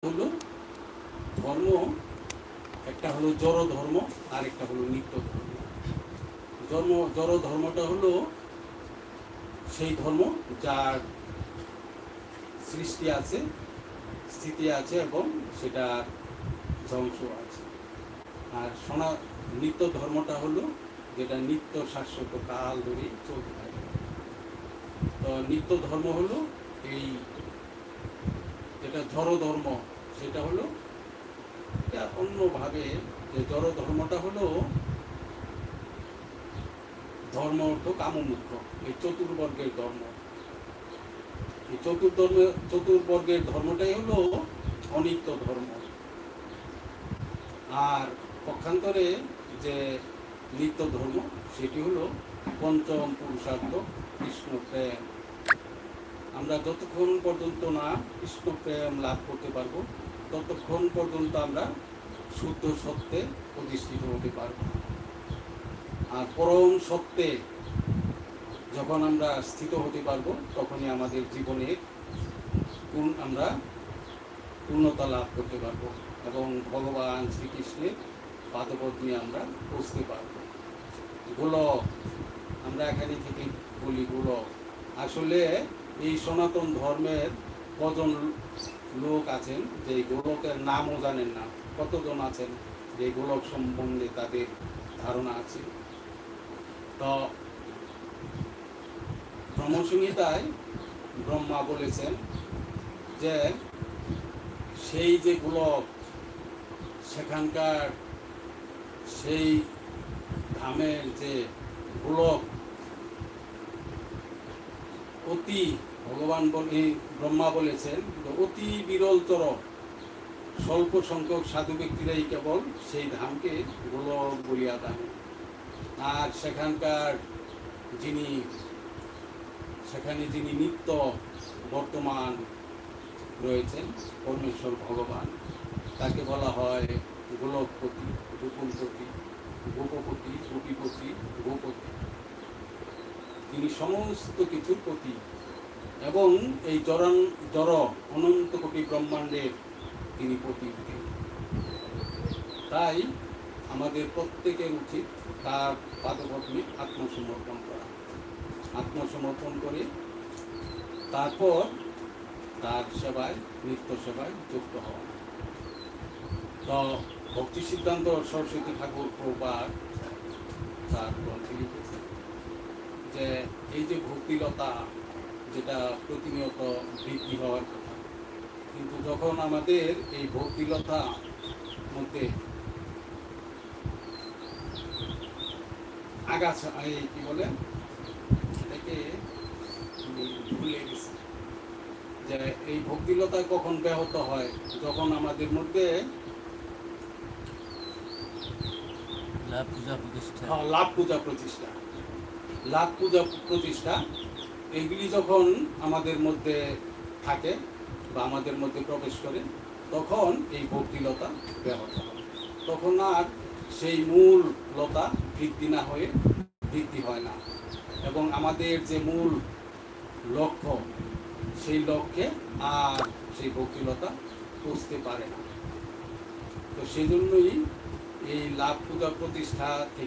হলো ধর্ম, একটা হলো জড় ধর্ম আর একটা হলো নিত্য ধর্ম। জড় ধর্মটা হলো সেই ধর্ম যার সৃষ্টি আছে, স্থিতি আছে এবং সেটার ধ্বংস আছে। আর নিত্য ধর্মটা হলো যেটা নিত্য শাশ্বত কাল ধরে চলতে থাকে। তো নিত্য ধর্ম হলো এই যেটা জড় ধর্ম, সেটা হলো এটা অন্যভাবে যে জড় ধর্মটা হলো ধর্ম অর্থ কামমুখ্য, এই চতুর্বর্গের ধর্ম। এই চতুর্বর্গের ধর্মটাই হলো অনিত্য ধর্ম। আর পক্ষান্তরে যে নিত্য ধর্ম সেটি হলো পঞ্চম পুরুষার্থ কৃষ্ণ প্রেম। আমরা যতক্ষণ পর্যন্ত না কৃষ্ণ প্রেম লাভ করতে পারবো ততক্ষণ পর্যন্ত আমরা শুদ্ধ সত্যে প্রতিষ্ঠিত হতে পারব। আর পরম সত্যে যখন আমরা স্থিত হতে পারবো তখনই আমাদের জীবনের আমরা পূর্ণতা লাভ করতে পারবো এবং ভগবান শ্রীকৃষ্ণের পাদপদ্মে আমরা পৌঁছতে পারবো। গোলক, আমরা এখানে থেকে বলি গোলক, আসলে এই সনাতন ধর্মের কজন লোক আছেন যে গোলকের নামও জানেন না? কতজন আছেন যে গোলক সম্বন্ধে তাদের ধারণা আছে? তো ব্রহ্মসংহিতায় ব্রহ্মা বলেছেন যে সেই যে গোলক, সেখানকার সেই ধামের যে গোলক অতি, ভগবান ব্রহ্মা বলেছেন অতি বিরলতর স্বল্প সংখ্যক সাধু ব্যক্তিরাই কেবল সেই ধামকে গোলক বলিয়া জানে। আর সেখানে যিনি নিত্য বর্তমান রয়েছেন পরমেশ্বর ভগবান, তাকে বলা হয় গোলকপতি, গোকুলপতি, গোপপতি, গোপীপতি, গোপতি। তিনি সমস্ত কিছুর পতি এবং এই জড় অনন্ত কোটি ব্রহ্মাণ্ডের তিনি পতি। তাই আমাদের প্রত্যেকের উচিত তার পাদপদ্মে আত্মসমর্পণ করা, আত্মসমর্পণ করে তারপর তার সেবায়, নিত্য সেবায় যুক্ত হওয়া। তো ভক্তি সিদ্ধান্ত সরস্বতী ঠাকুর প্রভুপাদ তার গ্রন্থে লিখেছেন যে এই যে ভক্তিলতা যেটা প্রতিনিয়ত বৃদ্ধি হওয়ার কথা, কিন্তু যখন আমাদের এই ভক্তিলতা মধ্যে আগাছা, এই কি বলে এটাকে ভুলে গেছি, যে এই ভক্তিলতা কখন ব্যাহত হয়? যখন আমাদের মধ্যে লাভ পূজা প্রতিষ্ঠা এগুলি যখন আমাদের মধ্যে থাকে বা আমাদের মধ্যে প্রবেশ করে, তখন এই ভক্তিলতা ব্যাহত হয়। তখন আর সেই মূল লতা বৃদ্ধি হয় না এবং আমাদের যে মূল লক্ষ্য, সেই লক্ষ্যে আর সেই ভক্তিলতা পৌঁছতে পারে না। তো সেই জন্যই এই লাভ পূজা প্রতিষ্ঠা থেকে